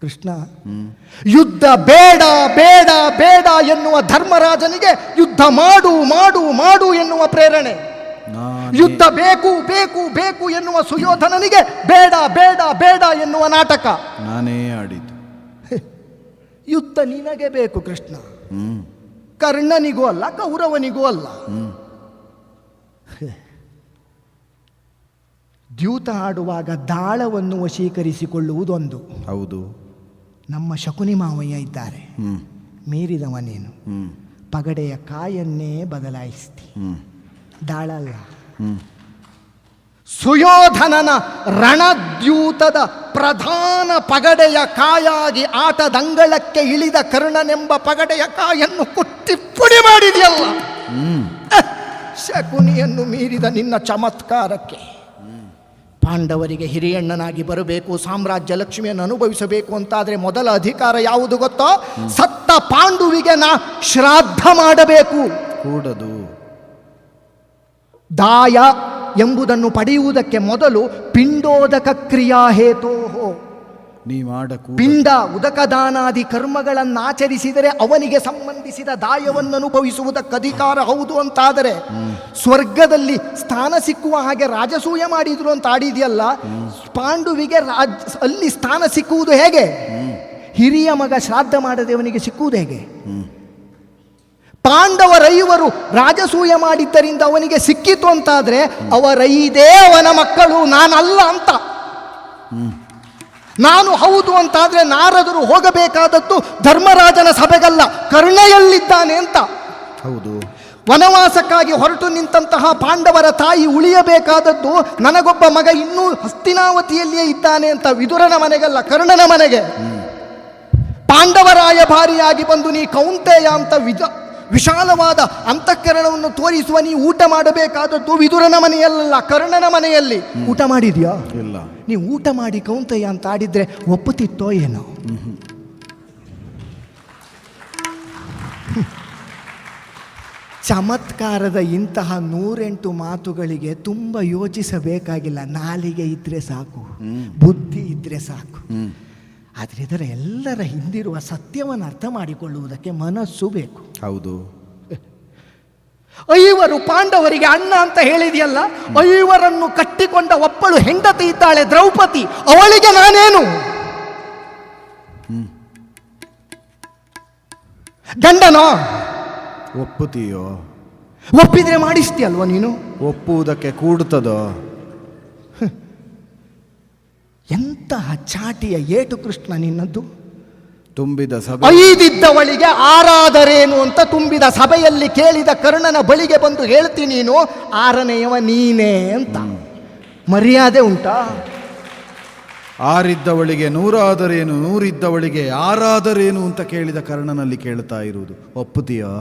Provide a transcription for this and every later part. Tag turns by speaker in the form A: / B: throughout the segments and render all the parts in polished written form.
A: ಕೃಷ್ಣ, ಯುದ್ಧ ಬೇಡ ಬೇಡ ಬೇಡ ಎನ್ನುವ ಧರ್ಮರಾಜನಿಗೆ ಯುದ್ಧ ಮಾಡು ಮಾಡು ಮಾಡು ಎನ್ನುವ ಪ್ರೇರಣೆ. ಯುದ್ಧ ಬೇಕು ಬೇಕು ಬೇಕು ಎನ್ನುವ ಸುಯೋಧನನಿಗೆ ಬೇಡ ಬೇಡ ಬೇಡ ಎನ್ನುವ ನಾಟಕ.
B: ನಾನೇ ಆಡಿದ್ದು.
A: ಯುದ್ಧ ನಿನಗೆ ಬೇಕು ಕೃಷ್ಣ, ಕರ್ಣನಿಗೂ ಅಲ್ಲ ಕೌರವನಿಗೂ ಅಲ್ಲ. ದ್ಯೂತ ಆಡುವಾಗ ದಾಳವನ್ನು ವಶೀಕರಿಸಿಕೊಳ್ಳುವುದೊಂದು.
B: ಹೌದು.
A: ನಮ್ಮ ಶಕುನಿ ಮಾವಯ್ಯ ಇದ್ದಾರೆ, ಮೀರಿದವನೇನು, ಪಗಡೆಯ ಕಾಯನ್ನೇ ಬದಲಾಯಿಸ್ತಿ, ದಾಳಲ್ಲ. ಸುಯೋಧನನ ರಣದ್ಯೂತದ ಪ್ರಧಾನ ಪಗಡೆಯ ಕಾಯಾಗಿ ಆಟದಂಗಳಕ್ಕೆ ಇಳಿದ ಕರ್ಣನೆಂಬ ಪಗಡೆಯ ಕಾಯನ್ನು ಕುಟ್ಟಿ ಪುಡಿ ಮಾಡಿದೆಯಲ್ಲ. ಶಕುನಿಯನ್ನು ಮೀರಿದ ನಿನ್ನ ಚಮತ್ಕಾರಕ್ಕೆ ಪಾಂಡವರಿಗೆ ಹಿರಿಯಣ್ಣನಾಗಿ ಬರಬೇಕು, ಸಾಮ್ರಾಜ್ಯ ಲಕ್ಷ್ಮಿಯನ್ನು ಅನುಭವಿಸಬೇಕು ಅಂತಾದರೆ ಮೊದಲ ಅಧಿಕಾರ ಯಾವುದು ಗೊತ್ತೋ? ಸತ್ತ ಪಾಂಡುವಿಗೆ ನಾ ಶ್ರಾದ್ದ ಮಾಡಬೇಕು.
B: ಕೂಡದು.
A: ದಾಯ ಎಂಬುದನ್ನು ಪಡೆಯುವುದಕ್ಕೆ ಮೊದಲು ಪಿಂಡೋದಕ ಕ್ರಿಯಾ ಹೇತೋ. ಪಿಂಡ ಉದಕದಾನಾದಿ ಕರ್ಮಗಳನ್ನು ಆಚರಿಸಿದರೆ ಅವನಿಗೆ ಸಂಬಂಧಿಸಿದ ದಾಯವನ್ನು ಅನುಭವಿಸುವುದಕ್ಕೆ ಅಧಿಕಾರ ಹೌದು ಅಂತಾದರೆ ಸ್ವರ್ಗದಲ್ಲಿ ಸ್ಥಾನ ಸಿಕ್ಕುವ ಹಾಗೆ ರಾಜಸೂಯ ಮಾಡಿದ್ರು ಅಂತ ಆಡಿದೆಯಲ್ಲ. ಪಾಂಡುವಿಗೆ ಅಲ್ಲಿ ಸ್ಥಾನ ಸಿಕ್ಕುವುದು ಹೇಗೆ? ಹಿರಿಯ ಮಗ ಶ್ರಾದ್ದ ಮಾಡದೆ ಅವನಿಗೆ ಸಿಕ್ಕುವುದು ಹೇಗೆ? ಪಾಂಡವರೈವರು ರಾಜಸೂಯ ಮಾಡಿದ್ದರಿಂದ ಅವನಿಗೆ ಸಿಕ್ಕಿತು ಅಂತಾದ್ರೆ ಅವರೈದೇ ಅವನ ಮಕ್ಕಳು, ನಾನಲ್ಲ ಅಂತ. ನಾನು ಹೌದು ಅಂತಾದ್ರೆ ನಾರದರು ಹೋಗಬೇಕಾದದ್ದು ಧರ್ಮರಾಜನ ಸಭೆಗಲ್ಲ, ಕರ್ಣೆಯಲ್ಲಿದ್ದಾನೆ ಅಂತ.
B: ಹೌದು.
A: ವನವಾಸಕ್ಕಾಗಿ ಹೊರಟು ನಿಂತಹ ಪಾಂಡವರ ತಾಯಿ ಉಳಿಯಬೇಕಾದದ್ದು ನನಗೊಬ್ಬ ಮಗ ಇನ್ನೂ ಹಸ್ತಿನಾವತಿಯಲ್ಲಿಯೇ ಇದ್ದಾನೆ ಅಂತ, ವಿದುರನ ಮನೆಗಲ್ಲ, ಕರ್ಣನ ಮನೆಗೆ. ಪಾಂಡವರಾಯ ಭಾರಿಯಾಗಿ ಬಂದು ನೀ ಕೌಂತೆಯ ಅಂತ ವಿಶಾಲವಾದ ಅಂತಃಕರಣವನ್ನು ತೋರಿಸುವ ನೀ ಊಟ ಮಾಡಬೇಕಾದದ್ದು ವಿದುರನ ಮನೆಯಲ್ಲ, ಕರ್ಣನ ಮನೆಯಲ್ಲಿ. ಊಟ ಮಾಡಿದ್ಯಾ?
B: ಇಲ್ಲ.
A: ನೀ ಊಟ ಮಾಡಿ ಕೌಂತೆಯ ಅಂತ ಆಡಿದ್ರೆ ಒಪ್ಪುತ್ತಿತ್ತೋ ಏನೋ? ಚಮತ್ಕಾರದ ಇಂತಹ 108 ಮಾತುಗಳಿಗೆ ತುಂಬ ಯೋಚಿಸಬೇಕಾಗಿಲ್ಲ, ನಾಲಿಗೆ ಇದ್ರೆ ಸಾಕು, ಬುದ್ಧಿ ಇದ್ರೆ ಸಾಕು. ಆದರೆ ಇದರ ಎಲ್ಲರ ಹಿಂದಿರುವ ಸತ್ಯವನ್ನು ಅರ್ಥ ಮಾಡಿಕೊಳ್ಳುವುದಕ್ಕೆ ಮನಸ್ಸು ಬೇಕು.
B: ಹೌದು.
A: ಐವರು ಪಾಂಡವರಿಗೆ ಅಣ್ಣ ಅಂತ ಹೇಳಿದೆಯಲ್ಲ, ಐವರನ್ನು ಕಟ್ಟಿಕೊಂಡ ಒಬ್ಬಳು ಹೆಂಡತಿ ಇದ್ದಾಳೆ ದ್ರೌಪದಿ, ಅವಳಿಗೆ ನಾನೇನು? ಗಂಡನೋ?
B: ಒಪ್ಪುತ್ತೀಯೋ?
A: ಒಪ್ಪಿದ್ರೆ ಮಾಡಿಸ್ತೀಯಲ್ವ ನೀನು?
B: ಒಪ್ಪುವುದಕ್ಕೆ ಕೂಡುತ್ತದೋ?
A: ಎಂತಹ ಚಾಟಿಯ ಏಟು ಕೃಷ್ಣ ನಿನ್ನದ್ದು.
B: ತುಂಬಿದ ಸಭೆ,
A: ಐದಿದ್ದವಳಿಗೆ ಆರಾದರೇನು ಅಂತ ತುಂಬಿದ ಸಭೆಯಲ್ಲಿ ಕೇಳಿದ ಕರ್ಣನ ಬಳಿಗೆ ಬಂದು ಹೇಳ್ತೀನಿ ನೀನು ಆರನೆಯವ ನೀನೇ ಅಂತ. ಮರ್ಯಾದೆ ಉಂಟಾ?
B: ಆರಿದ್ದವಳಿಗೆ ನೂರಾದರೇನು, ನೂರಿದ್ದವಳಿಗೆ ಆರಾದರೇನು ಅಂತ ಕೇಳಿದ ಕರ್ಣನಲ್ಲಿ ಕೇಳ್ತಾ ಇರುವುದು. ಒಪ್ಪುತ್ತೀಯೋ?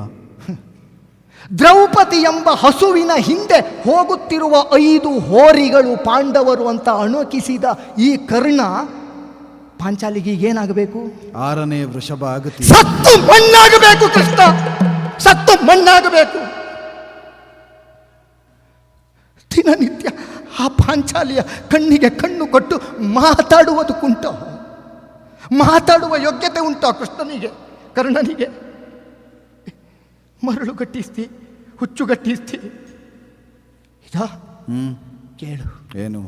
A: ದ್ರೌಪದಿ ಎಂಬ ಹಸುವಿನ ಹಿಂದೆ ಹೋಗುತ್ತಿರುವ 5 ಹೋರಿಗಳು ಪಾಂಡವರು ಅಂತ ಅಣುಕಿಸಿದ ಈ ಕರ್ಣ ಪಾಂಚಾಲಿಗೆ ಏನಾಗಬೇಕು?
B: 6ನೇ ವೃಷಭ ಆಗುತ್ತೆ.
A: ಸತ್ತು ಮಣ್ಣಾಗಬೇಕು ಕೃಷ್ಣ, ಸತ್ತು ಮಣ್ಣಾಗಬೇಕು. ದಿನನಿತ್ಯ ಆ ಪಾಂಚಾಲಿಯ ಕಣ್ಣಿಗೆ ಕಣ್ಣು ಕೊಟ್ಟು ಮಾತಾಡುವುದು ಕುಂಟ, ಮಾತಾಡುವ ಯೋಗ್ಯತೆ ಉಂಟು ಕೃಷ್ಣನಿಗೆ, ಕರ್ಣನಿಗೆ? ಮರಳು ಗಟ್ಟಿಸ್ತಿ, ಹುಚ್ಚು ಗಟ್ಟಿಸ್ತಿ. ಇದಾ ಕೇಳು.
B: ಏನು?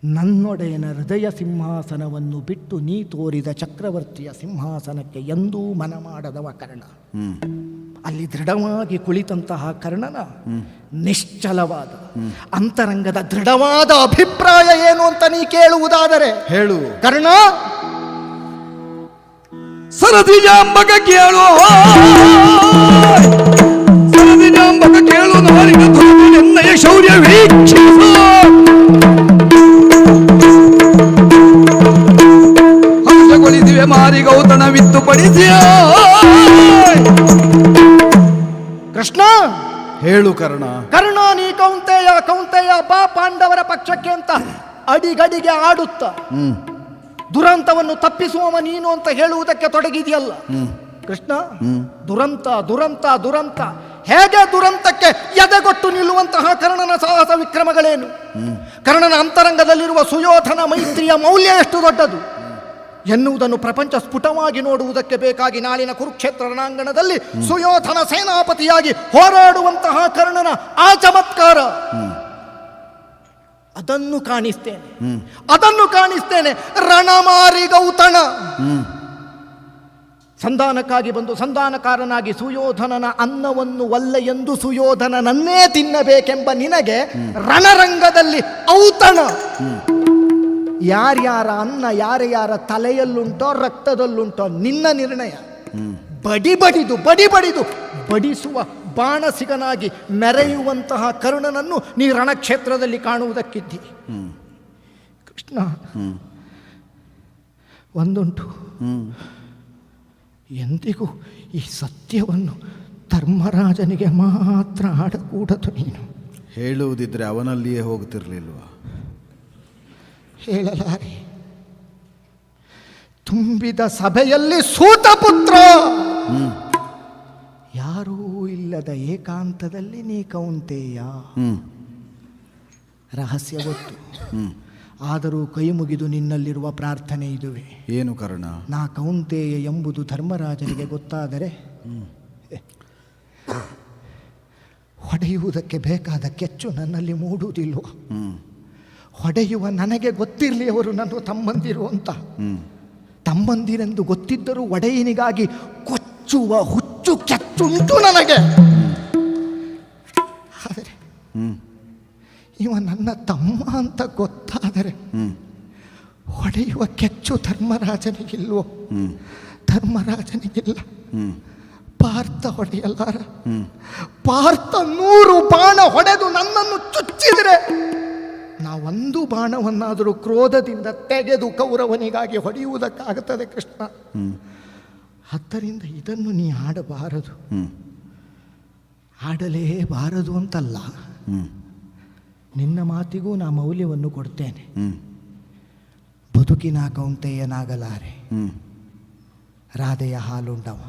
A: ನನ್ನೊಡೆಯನ ಹೃದಯ ಸಿಂಹಾಸನವನ್ನು ಬಿಟ್ಟು ನೀ ತೋರಿದ ಚಕ್ರವರ್ತಿಯ ಸಿಂಹಾಸನಕ್ಕೆ ಎಂದೂ ಮನ ಮಾಡದವ ಕರ್ಣ. ಅಲ್ಲಿ ದೃಢವಾಗಿ ಕುಳಿತಂತಹ ಕರ್ಣನ ನಿಶ್ಚಲವಾದ ಅಂತರಂಗದ ದೃಢವಾದ ಅಭಿಪ್ರಾಯ ಏನು ಅಂತ ನೀ ಕೇಳುವುದಾದರೆ ಹೇಳು. ಕರ್ಣ,
C: ಸರದಿಜಾಂಬಕ ಕೇಳು, ಸರದಿಜಾಂಬಕ ಕೇಳು, ನಾರಿನ ಧರ್ಮನೆನ್ನಯ ಶೌರ್ಯ ವೀಕ್ಷಿಸು. ಹಂಸಗೊಳಿಸಿವೆ ಮಾರಿ ಗೌತಣವಿತ್ತು ಪಡಿಸಿಯ.
A: ಕೃಷ್ಣ
B: ಹೇಳು ಕರ್ಣ.
A: ಕರ್ಣ, ನೀ ಕೌಂತೆಯ ಕೌಂತೆಯ ಬಾ ಪಾಂಡವರ ಪಕ್ಷಕ್ಕೆ ಅಂತ ಅಡಿಗಡಿಗೆ ಆಡುತ್ತ ದುರಂತವನ್ನು ತಪ್ಪಿಸುವವ ನೀನು ಅಂತ ಹೇಳುವುದಕ್ಕೆ ತೊಡಗಿದೆಯಲ್ಲ ಕೃಷ್ಣ. ದುರಂತ ದುರಂತ ದುರಂತ ಹೇಗೆ ದುರಂತಕ್ಕೆ ಎದೆಗೊಟ್ಟು ನಿಲ್ಲುವಂತಹ ಕರ್ಣನ ಸಾಹಸ ವಿಕ್ರಮಗಳೇನು? ಕರ್ಣನ ಅಂತರಂಗದಲ್ಲಿರುವ ಸುಯೋಧನ ಮೈತ್ರಿಯ ಮೌಲ್ಯ ಎಷ್ಟು ದೊಡ್ಡದು ಎನ್ನುವುದನ್ನು ಪ್ರಪಂಚ ಸ್ಫುಟವಾಗಿ ನೋಡುವುದಕ್ಕೆ ಬೇಕಾಗಿ ನಾಳಿನ ಕುರುಕ್ಷೇತ್ರ ರಣಾಂಗಣದಲ್ಲಿ ಸುಯೋಧನ ಸೇನಾಪತಿಯಾಗಿ ಹೋರಾಡುವಂತಹ ಕರ್ಣನ ಆ ಚಮತ್ಕಾರ ಅದನ್ನು ಕಾಣಿಸ್ತೇನೆ. ರಣಮಾರಿ ಗೌತಣ ಸಂಧಾನಕ್ಕಾಗಿ ಬಂದು ಸಂಧಾನಕಾರನಾಗಿ ಸುಯೋಧನನ ಅನ್ನವನ್ನು ಒಲ್ಲ ಎಂದು ಸುಯೋಧನನನ್ನೇ ತಿನ್ನಬೇಕೆಂಬ ನಿನಗೆ ರಣರಂಗದಲ್ಲಿ ಔತಣ. ಯಾರ್ಯಾರ ಅನ್ನ ಯಾರ್ಯಾರ ತಲೆಯಲ್ಲುಂಟೋ ರಕ್ತದಲ್ಲುಂಟೋ ನಿನ್ನ ನಿರ್ಣಯ. ಬಡಿ ಬಡಿದು ಬಡಿಸುವ ಬಾಣಸಿಗನಾಗಿ ಮೆರೆಯುವಂತಹ ಕರ್ಣನನ್ನು ನೀ ರಣಕ್ಷೇತ್ರದಲ್ಲಿ ಕಾಣುವುದಕ್ಕಿದ್ದಿ. ಕೃಷ್ಣ, ಒಂದುಂಟು, ಎಂದಿಗೂ ಈ ಸತ್ಯವನ್ನು ಧರ್ಮರಾಜನಿಗೆ ಮಾತ್ರ ಆಡಕೂಡದು. ನೀನು
B: ಹೇಳುವುದಿದ್ರೆ ಅವನಲ್ಲಿಯೇ ಹೋಗುತ್ತಿರಲಿಲ್ವಾ?
A: ಹೇಳಲಾರೆ. ತುಂಬಿದ ಸಭೆಯಲ್ಲಿ ಸೂತಪುತ್ರ, ಯಾರೂ ಇಲ್ಲದ ಏಕಾಂತದಲ್ಲಿ ನೀ ಕೌಂತೆಯ. ರಹಸ್ಯ ಗೊತ್ತು, ಆದರೂ ಕೈ ಮುಗಿದು ನಿನ್ನಲ್ಲಿರುವ ಪ್ರಾರ್ಥನೆ ಇದುವೆ.
B: ಏನು ಕರ್ಣ?
A: ನಾ ಕೌಂತೆಯ ಎಂಬುದು ಧರ್ಮರಾಜನಿಗೆ ಗೊತ್ತಾದರೆ ಹೊಡೆಯುವುದಕ್ಕೆ ಬೇಕಾದ ಕೆಚ್ಚು ನನ್ನಲ್ಲಿ ಮೂಡುವುದಿಲ್ವ? ಹೊಡೆಯುವ ನನಗೆ ಗೊತ್ತಿರಲಿ ಅವರು ನನ್ನ ತಮ್ಮಂದಿರು ಅಂತ. ತಮ್ಮಂದಿರೆಂದು ಗೊತ್ತಿದ್ದರೂ ಒಡೆಯನಿಗಾಗಿ ಕೊಚ್ಚುವ ಹುಚ್ಚು ಕೆಚ್ಚುಂಟು ನನಗೆ. ಆದರೆ ಇವ ನನ್ನ ತಮ್ಮ ಅಂತ ಗೊತ್ತಾದರೆ ಹೊಡೆಯುವ ಕೆಚ್ಚು ಧರ್ಮರಾಜನಿಗಿಲ್ವೋ? ಧರ್ಮರಾಜನಿಗಿಲ್ಲ. ಪಾರ್ಥ ಹೊಡೆಯಲ್ಲಾರ. ಪಾರ್ಥ 100 ಬಾಣ ಹೊಡೆದು ನನ್ನನ್ನು ಚುಚ್ಚಿದರೆ ನಾವೊಂದು ಬಾಣವನ್ನಾದರೂ ಕ್ರೋಧದಿಂದ ತೆಗೆದು ಕೌರವನಿಗಾಗಿ ಹೊಡೆಯುವುದಕ್ಕಾಗುತ್ತದೆ ಕೃಷ್ಣ. ಆದ್ದರಿಂದ ಇದನ್ನು ನೀ ಆಡಬಾರದು. ಆಡಲೇಬಾರದು ಅಂತಲ್ಲ, ನಿನ್ನ ಮಾತಿಗೂ ನಾ ಮೌಲ್ಯವನ್ನು ಕೊಡ್ತೇನೆ. ಬದುಕಿನ ಕೌಂತೆಯನಾಗಲಾರೆ, ರಾಧೆಯ ಹಾಲುಂಡವ.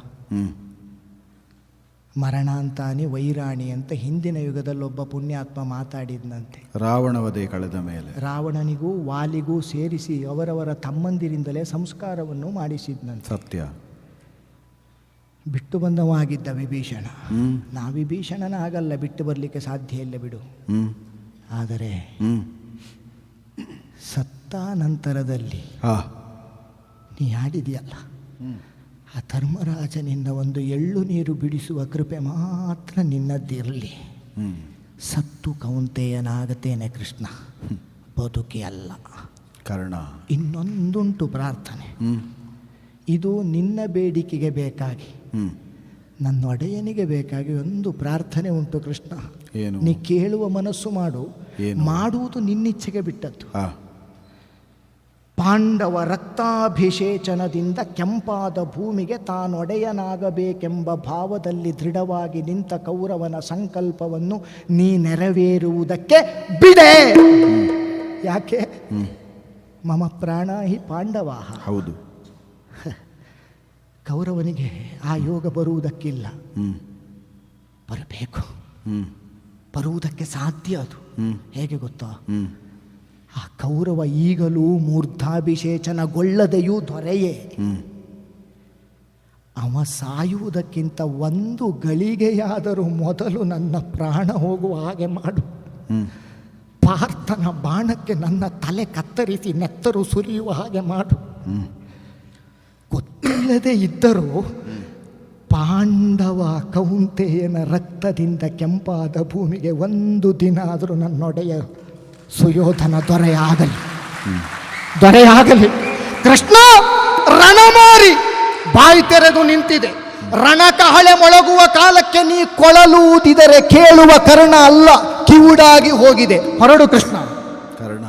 A: ಮರಣಾಂತಾನಿ ವೈರಾಣಿ ಅಂತ ಹಿಂದಿನ ಯುಗದಲ್ಲೊಬ್ಬ ಪುಣ್ಯಾತ್ಮ ಮಾತಾಡಿದ್ನಂತೆ.
B: ರಾವಣವದೇ ಕಳೆದ ಮೇಲೆ
A: ರಾವಣನಿಗೂ ವಾಲಿಗೂ ಸೇರಿಸಿ ಅವರವರ ತಮ್ಮಂದಿರಿಂದಲೇ ಸಂಸ್ಕಾರವನ್ನು ಮಾಡಿಸಿದ್ನಂತೆ.
B: ಸತ್ಯ.
A: ಬಿಟ್ಟು ಬಂದವಾಗಿದ್ದ ವಿಭೀಷಣ. ನಾ ವಿಭೀಷಣನ ಆಗಲ್ಲ, ಬಿಟ್ಟು ಬರಲಿಕ್ಕೆ ಸಾಧ್ಯ ಇಲ್ಲ ಬಿಡು. ಆದರೆ ಸತ್ತ ನಂತರದಲ್ಲಿ ನೀ ಆಡಿದೆಯಲ್ಲ, ಆ ಧರ್ಮರಾಜನಿಂದ ಒಂದು ಎಳ್ಳು ನೀರು ಬಿಡಿಸುವ ಕೃಪೆ ಮಾತ್ರ ನಿನ್ನದ್ದಿರಲಿ. ಸತ್ತು ಕೌಂತೆಯನಾಗತೇನೆ ಕೃಷ್ಣ, ಬದುಕಿ ಅಲ್ಲ.
B: ಕರ್ಣ,
A: ಇನ್ನೊಂದುಂಟು ಪ್ರಾರ್ಥನೆ. ಇದು ನಿನ್ನ ಬೇಡಿಕೆಗೆ ಬೇಕಾಗಿ, ನನ್ನ ಒಡೆಯನಿಗೆ ಬೇಕಾಗಿ ಒಂದು ಪ್ರಾರ್ಥನೆ ಉಂಟು ಕೃಷ್ಣ.
B: ಏನು?
A: ನೀ ಕೇಳುವ ಮನಸ್ಸು ಮಾಡು, ಮಾಡುವುದು ನಿನ್ನಿಚ್ಛೆಗೆ ಬಿಟ್ಟದ್ದು. ಪಾಂಡವ ರಕ್ತಾಭಿಷೇಚನದಿಂದ ಕೆಂಪಾದ ಭೂಮಿಗೆ ತಾನೊಡೆಯನಾಗಬೇಕೆಂಬ ಭಾವದಲ್ಲಿ ದೃಢವಾಗಿ ನಿಂತ ಕೌರವನ ಸಂಕಲ್ಪವನ್ನು ನೀ ನೆರವೇರುವುದಕ್ಕೆ ಬಿಡೆ. ಯಾಕೆ? ಮಮ ಪ್ರಾಣ ಹಿ ಪಾಂಡವ.
B: ಹೌದು.
A: ಕೌರವನಿಗೆ ಆ ಯೋಗ ಬರುವುದಕ್ಕಿಲ್ಲ, ಬರಬೇಕು. ಬರುವುದಕ್ಕೆ ಸಾಧ್ಯ. ಅದು ಹೇಗೆ ಗೊತ್ತಾ? ಆ ಕೌರವ ಈಗಲೂ ಮೂರ್ಧಾಭಿಷೇಚನಗೊಳ್ಳದೆಯೂ ದೊರೆಯೇ. ಅವ ಸಾಯುವುದಕ್ಕಿಂತ ಒಂದು ಗಳಿಗೆಯಾದರೂ ಮೊದಲು ನನ್ನ ಪ್ರಾಣ ಹೋಗುವ ಹಾಗೆ ಮಾಡು. ಪಾರ್ಥನ ಬಾಣಕ್ಕೆ ನನ್ನ ತಲೆ ಕತ್ತರಿಸಿ ನೆತ್ತರು ಸುರಿಯುವ ಹಾಗೆ ಮಾಡು. ಗೊತ್ತಿಲ್ಲದೆ ಇದ್ದರೂ ಪಾಂಡವ ಕೌಂತೆಯನ ರಕ್ತದಿಂದ ಕೆಂಪಾದ ಭೂಮಿಗೆ ಒಂದು ದಿನ ಆದರೂ ನನ್ನೊಡೆಯ ಸುಯೋಧನ ದೊರೆಯಾಗಲಿ. ಕೃಷ್ಣ, ರಣಮಾರಿ ಬಾಯಿ ತೆರೆದು ನಿಂತಿದೆ. ರಣಕಹಳೆ ಮೊಳಗುವ ಕಾಲಕ್ಕೆ ನೀ ಕೊಳಲೂದಿದರೆ ಕೇಳುವ ಕರ್ಣ ಅಲ್ಲ, ಕಿವುಡಾಗಿ ಹೋಗಿದೆ. ಹೊರಡು ಕೃಷ್ಣ.
B: ಕರ್ಣ,